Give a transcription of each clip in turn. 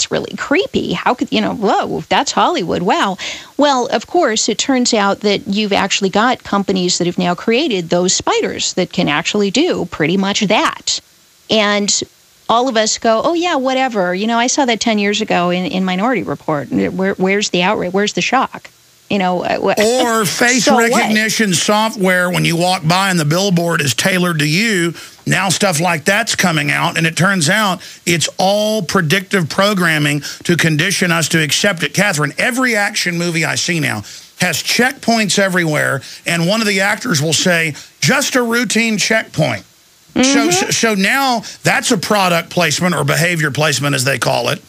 that's really creepy. How could, whoa, that's Hollywood. Wow. Well, of course, it turns out that you've actually got companies that have now created those spiders that can actually do pretty much that. And all of us go, oh, yeah, whatever. I saw that 10 years ago in Minority Report. Where's the outrage? Where's the shock? Or face recognition software when you walk by and the billboard is tailored to you. Now stuff like that's coming out, and it turns out it's all predictive programming to condition us to accept it. Catherine, every action movie I see now has checkpoints everywhere, and one of the actors will say, just a routine checkpoint. So now that's a product placement or behavior placement, as they call it.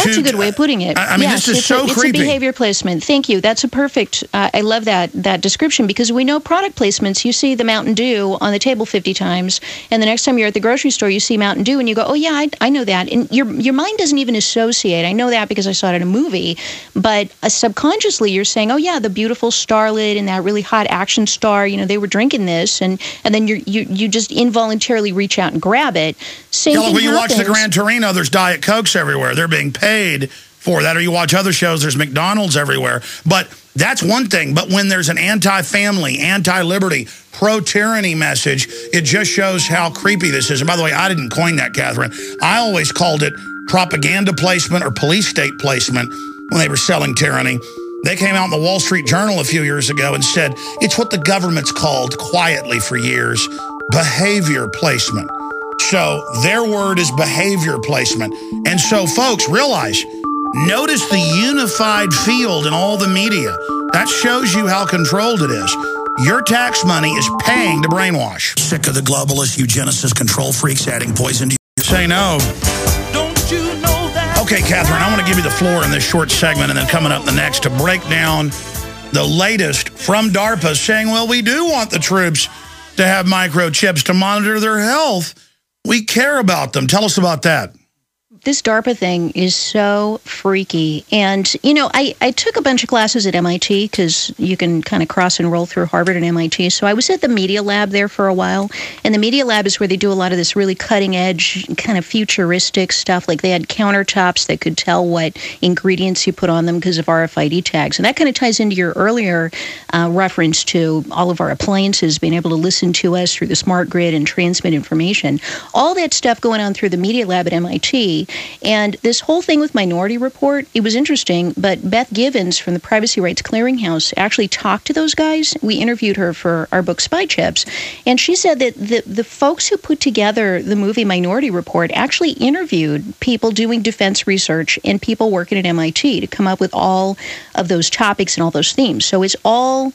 That's a good way of putting it. I mean, this is so creepy. It's a behavior placement. Thank you. That's a perfect, I love that description, because we know product placements, you see the Mountain Dew on the table 50 times, and the next time you're at the grocery store, you see Mountain Dew, and you go, oh, yeah, I know that. And your mind doesn't even associate. I know that because I saw it in a movie, but subconsciously you're saying, oh, yeah, the beautiful starlet and that really hot action star, they were drinking this, and then you just involuntarily reach out and grab it. Same thing when you happens. watch the Gran Torino, there's Diet Cokes everywhere. They're being paid for that. Or you watch other shows, there's McDonald's everywhere. But that's one thing. But when there's an anti-family, anti-liberty, pro-tyranny message, it just shows how creepy this is. And by the way, I didn't coin that, Catherine. I always called it propaganda placement or police state placement when they were selling tyranny. They came out in the Wall Street Journal a few years ago and said, it's what the government's called quietly for years, behavior placement. So their word is behavior placement. And so, folks, realize, notice the unified field in all the media. That shows you how controlled it is. Your tax money is paying to brainwash. Sick of the globalists, eugenicists, control freaks adding poison to you. Say no. Don't you know that? Okay, Catherine, I want to give you the floor in this short segment, and then coming up the next to break down the latest from DARPA saying, well, we do want the troops to have microchips to monitor their health. We care about them. Tell us about that. This DARPA thing is so freaky. And, I took a bunch of classes at MIT because you can kind of cross and roll through Harvard and MIT. So I was at the Media Lab there for a while. And the Media Lab is where they do a lot of this really cutting-edge, kind of futuristic stuff. Like they had countertops that could tell what ingredients you put on them because of RFID tags. And that kind of ties into your earlier reference to all of our appliances being able to listen to us through the smart grid and transmit information. All that stuff going on through the Media Lab at MIT. And this whole thing with Minority Report, it was interesting, but Beth Givens from the Privacy Rights Clearinghouse actually talked to those guys. We interviewed her for our book Spy Chips, and she said that the folks who put together the movie Minority Report actually interviewed people doing defense research and people working at MIT to come up with all of those topics and all those themes. So it's all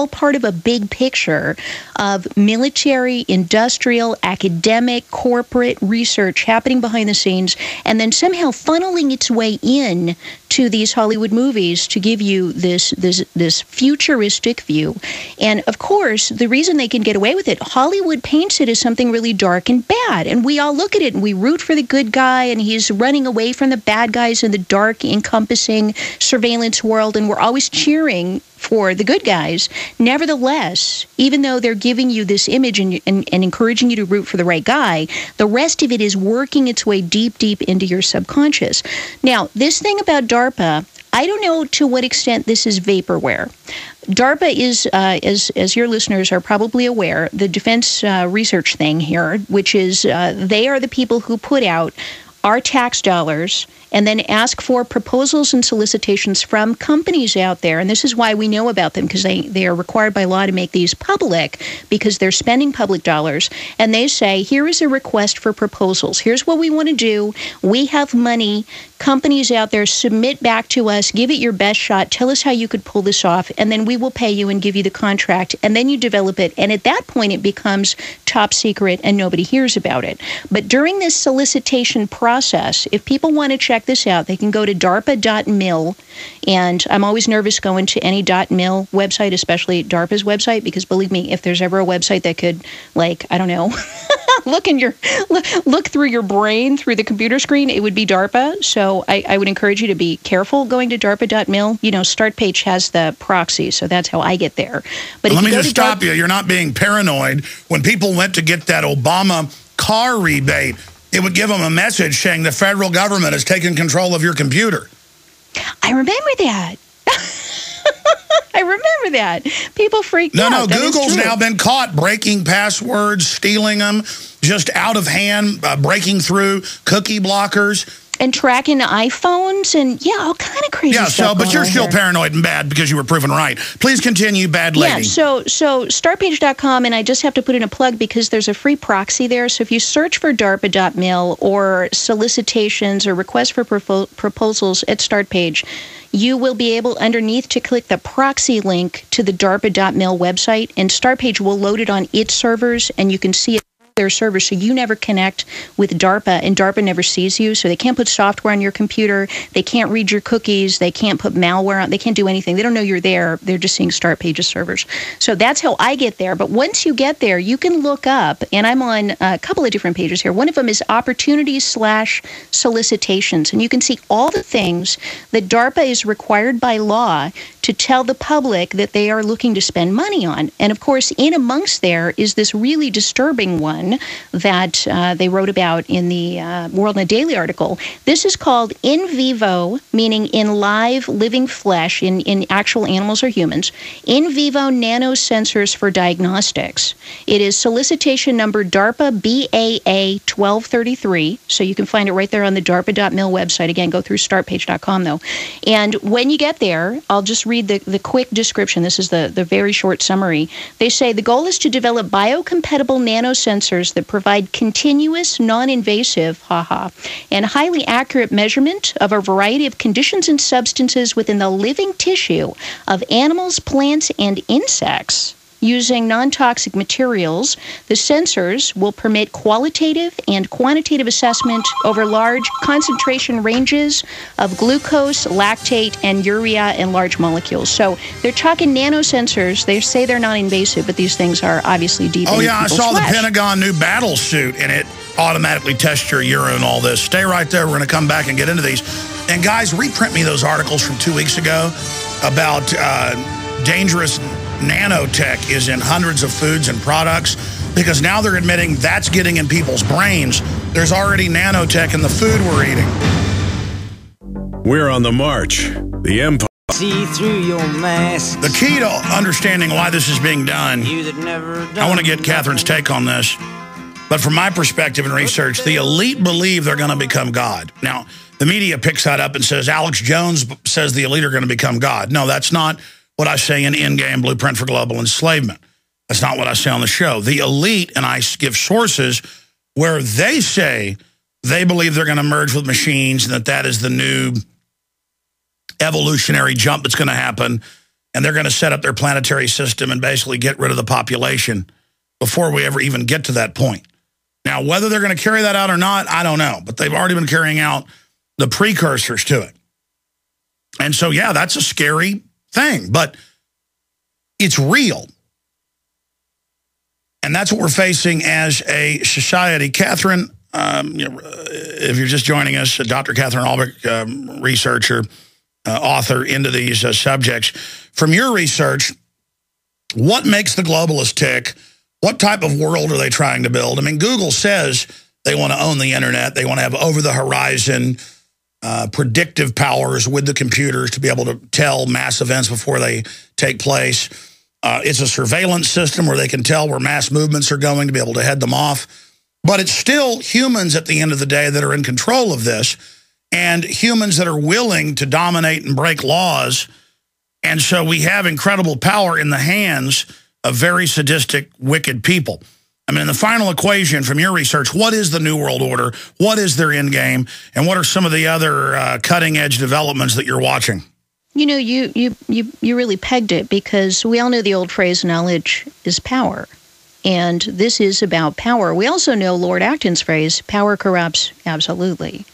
part of a big picture of military, industrial, academic, corporate research happening behind the scenes, and then somehow funneling its way in to these Hollywood movies to give you this futuristic view. And of course, the reason they can get away with it, Hollywood paints it as something really dark and bad, and we all look at it and we root for the good guy, and he's running away from the bad guys in the dark, encompassing surveillance world, and we're always cheering for the good guys. Nevertheless, even though they're giving you this image and encouraging you to root for the right guy, the rest of it is working its way deep, deep into your subconscious. Now, this thing about DARPA, I don't know to what extent this is vaporware. DARPA is, as your listeners are probably aware, the defense research thing here, which is they are the people who put out our tax dollars and then ask for proposals and solicitations from companies out there. And this is why we know about them, because they are required by law to make these public because they're spending public dollars. And they say, here is a request for proposals. Here's what we want to do. We have money. Companies out there, submit back to us. Give it your best shot. Tell us how you could pull this off. And then we will pay you and give you the contract. And then you develop it. And at that point, it becomes top secret and nobody hears about it. But during this solicitation process, if people want to check this out, they can go to DARPA.mil. And I'm always nervous going to any .mil website, especially DARPA's website, because believe me, if there's ever a website that could, like, I don't know, look through your brain, through the computer screen, it would be DARPA. So I would encourage you to be careful going to DARPA.mil. StartPage has the proxy, so that's how I get there. But let me just stop you. You're not being paranoid. When people went to get that Obama car rebate, it would give them a message saying the federal government has taken control of your computer. I remember that. I remember that. People freaked out. No, Google's now been caught breaking passwords, stealing them, just out of hand, breaking through cookie blockers. And tracking iPhones and, yeah, all kind of crazy stuff. But you're still paranoid and bad because you were proven right. Please continue, bad lady. Yeah, so startpage.com, and I just have to put in a plug because there's a free proxy there. So if you search for DARPA.mil or solicitations or requests for proposals at StartPage, you will be able underneath to click the proxy link to the DARPA.mil website, and StartPage will load it on its servers, and you can see it their servers, so you never connect with DARPA, and DARPA never sees you, so they can't put software on your computer, they can't read your cookies, they can't put malware on, they can't do anything. They don't know you're there. They're just seeing StartPage's servers. So that's how I get there. But once you get there, you can look up, and I'm on a couple of different pages here. One of them is opportunities/solicitations, and you can see all the things that DARPA is required by law to tell the public that they are looking to spend money on. And of course, in amongst there is this really disturbing one that they wrote about in the World in a Daily article. This is called in vivo, meaning in live living flesh, in actual animals or humans, in vivo nanosensors for diagnostics. It is solicitation number DARPA BAA 1233, so you can find it right there on the DARPA.mil website. Again, go through startpage.com, though. And when you get there, I'll just read the quick description. This is the very short summary. They say the goal is to develop biocompatible nanosensors that provide continuous, non-invasive, and highly accurate measurement of a variety of conditions and substances within the living tissue of animals, plants, and insects. Using non-toxic materials, the sensors will permit qualitative and quantitative assessment over large concentration ranges of glucose, lactate, and urea in large molecules. So they're talking nanosensors. They say they're non-invasive, but these things are obviously deep into people's I saw flesh. the Pentagon new battle suit, and it automatically tests your urine and all this. Stay right there. We're going to come back and get into these. And guys, reprint me those articles from 2 weeks ago about dangerous nanotech is in hundreds of foods and products, because now they're admitting that's getting in people's brains. There's already nanotech in the food we're eating. We're on the march. The empire. See through your mask. The key to understanding why this is being done, I want to get Catherine's take on this, but from my perspective and research, the elite believe they're going to become God. Now, the media picks that up and says Alex Jones says the elite are going to become God. No, that's not what I say in Endgame Blueprint for Global Enslavement. That's not what I say on the show. The elite, and I give sources where they say they believe they're going to merge with machines and that is the new evolutionary jump that's going to happen, and they're going to set up their planetary system and basically get rid of the population before we ever even get to that point. Now, whether they're going to carry that out or not, I don't know, but they've already been carrying out the precursors to it. And so, yeah, that's a scary thing, but it's real. And that's what we're facing as a society. Catherine, if you're just joining us, Dr. Katherine Albrecht, researcher, author into these subjects. From your research, what makes the globalists tick? What type of world are they trying to build? I mean, Google says they want to own the internet. They want to have over-the-horizon predictive powers with the computers to be able to tell mass events before they take place. It's a surveillance system where they can tell where mass movements are going to be able to head them off. But it's still humans at the end of the day that are in control of this, and humans that are willing to dominate and break laws. And so we have incredible power in the hands of very sadistic, wicked people. I mean, in the final equation from your research, what is the New World Order? What is their end game? And what are some of the other cutting-edge developments that you're watching? You know, you really pegged it, because we all know the old phrase, knowledge is power. And this is about power. We also know Lord Acton's phrase, power corrupts absolutely.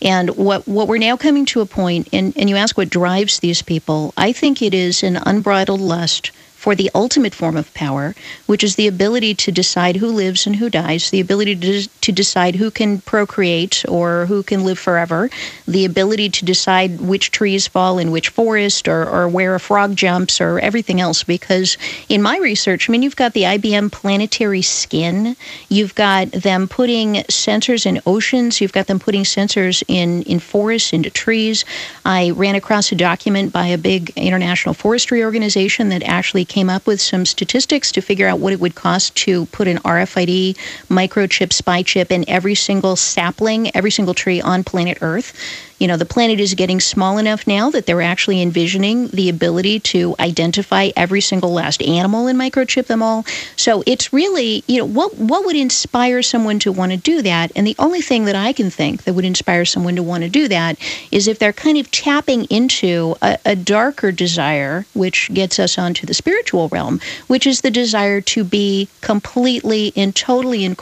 And what we're now coming to a point, and you ask what drives these people, I think it is an unbridled lust for the ultimate form of power, which is the ability to decide who lives and who dies, the ability to decide who can procreate or who can live forever, the ability to decide which trees fall in which forest or where a frog jumps or everything else. Because in my research, I mean, you've got the IBM planetary skin, you've got them putting sensors in oceans, you've got them putting sensors in forests, into trees. I ran across a document by a big international forestry organization that actually came up with some statistics to figure out what it would cost to put an RFID microchip, spy chip in every single sapling, every single tree on planet Earth. You know, the planet is getting small enough now that they're actually envisioning the ability to identify every single last animal and microchip them all. So it's really, you know, what would inspire someone to want to do that? And the only thing that I can think that would inspire someone to want to do that is if they're kind of tapping into a darker desire, which gets us onto the spiritual realm, which is the desire to be completely and totally in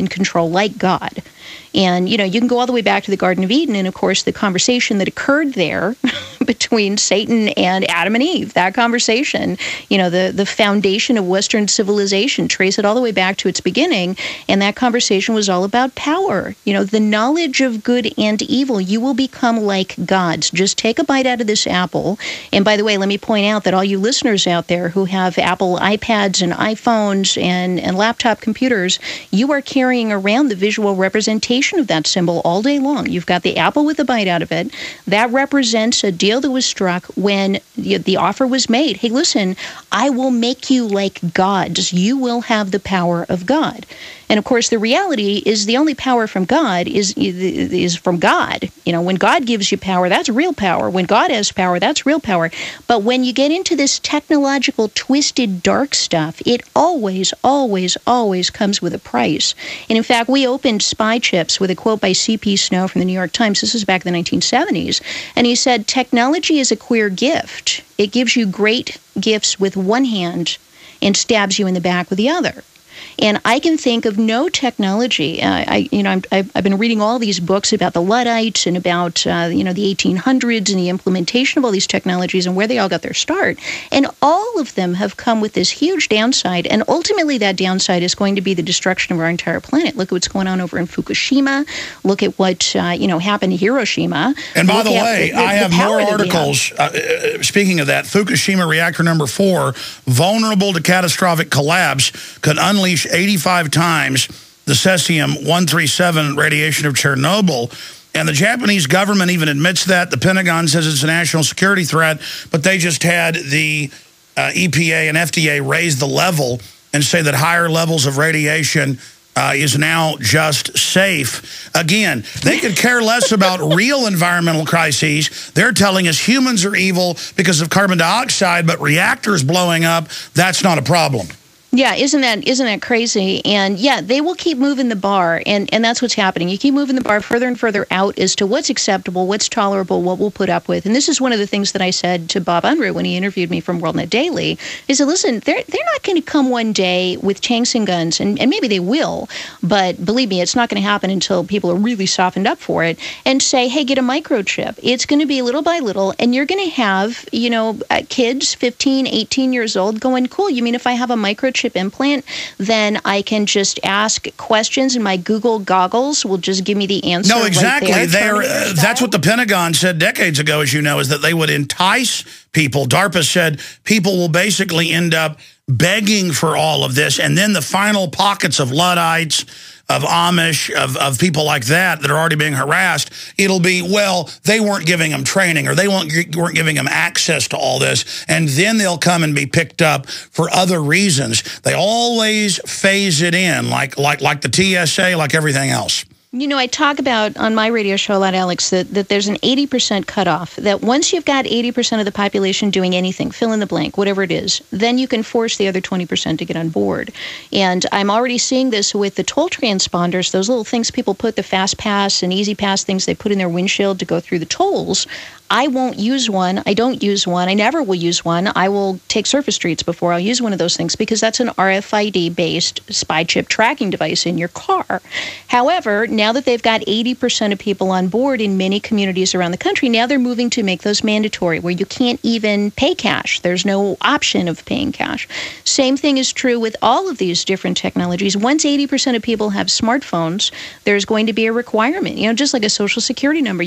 control like God. And, you know, you can go all the way back to the Garden of Eden, and, of course, the conversation that occurred there between Satan and Adam and Eve, that conversation, you know, the foundation of Western civilization, trace it all the way back to its beginning, and that conversation was all about power. You know, the knowledge of good and evil, you will become like gods. Just take a bite out of this apple. And, by the way, let me point out that all you listeners out there who have Apple iPads and iPhones and laptop computers, you are carrying around the visual representation of that symbol all day long. You've got the apple with a bite out of it. That represents a deal that was struck when the offer was made. Hey, listen, I will make you like gods. You will have the power of God. And, of course, the reality is the only power from God is from God. You know, when God gives you power, that's real power. When God has power, that's real power. But when you get into this technological, twisted, dark stuff, it always, always, always comes with a price. And, in fact, we opened Spy Chips with a quote by C.P. Snow from the New York Times. This is back in the 1970s. And he said, technology is a queer gift. It gives you great gifts with one hand and stabs you in the back with the other. And I can think of no technology. I've been reading all these books about the Luddites and about the 1800s and the implementation of all these technologies and where they all got their start. And all of them have come with this huge downside. And ultimately, that downside is going to be the destruction of our entire planet. Look at what's going on over in Fukushima. Look at what happened in Hiroshima. And by the way, I have more articles. Speaking of that, Fukushima reactor number 4, vulnerable to catastrophic collapse, could unleash 85 times the cesium-137 radiation of Chernobyl. And the Japanese government even admits that. The Pentagon says it's a national security threat, but they just had the EPA and FDA raise the level and say that higher levels of radiation is now just safe. Again, they could care less about real environmental crises. They're telling us humans are evil because of carbon dioxide, but reactors blowing up, that's not a problem. Yeah, isn't that crazy? And yeah, they will keep moving the bar, and that's what's happening. You keep moving the bar further and further out as to what's acceptable, what's tolerable, what we'll put up with. And this is one of the things that I said to Bob Unruh when he interviewed me from WorldNet Daily. He said, listen, they're not going to come one day with tanks and guns, and maybe they will, but believe me, it's not going to happen until people are really softened up for it, and say, hey, get a microchip. It's going to be little by little, and you're going to have, kids 15, 18 years old going, cool, you mean if I have a microchip implant, then I can just ask questions and my Google goggles will just give me the answer. No, exactly. Right there, that's what the Pentagon said decades ago, as you know, is that they would entice people. DARPA said people will basically end up begging for all of this, and then the final pockets of Luddites, of Amish, of people like that are already being harassed, it'll be, well, they weren't giving them training or they weren't giving them access to all this, and then they'll come and be picked up for other reasons. They always phase it in, like the TSA, like everything else. You know, I talk about on my radio show a lot, Alex, that there's an 80% cutoff, that once you've got 80% of the population doing anything, fill in the blank, whatever it is, then you can force the other 20% to get on board. And I'm already seeing this with the toll transponders, those little things people put, the fast pass and easy pass things they put in their windshield to go through the tolls. I won't use one. I don't use one. I never will use one. I will take surface streets before I'll use one of those things because that's an RFID-based spy chip tracking device in your car. However, now that they've got 80% of people on board in many communities around the country, now they're moving to make those mandatory where you can't even pay cash. There's no option of paying cash. Same thing is true with all of these different technologies. Once 80% of people have smartphones, there's going to be a requirement, just like a social security number.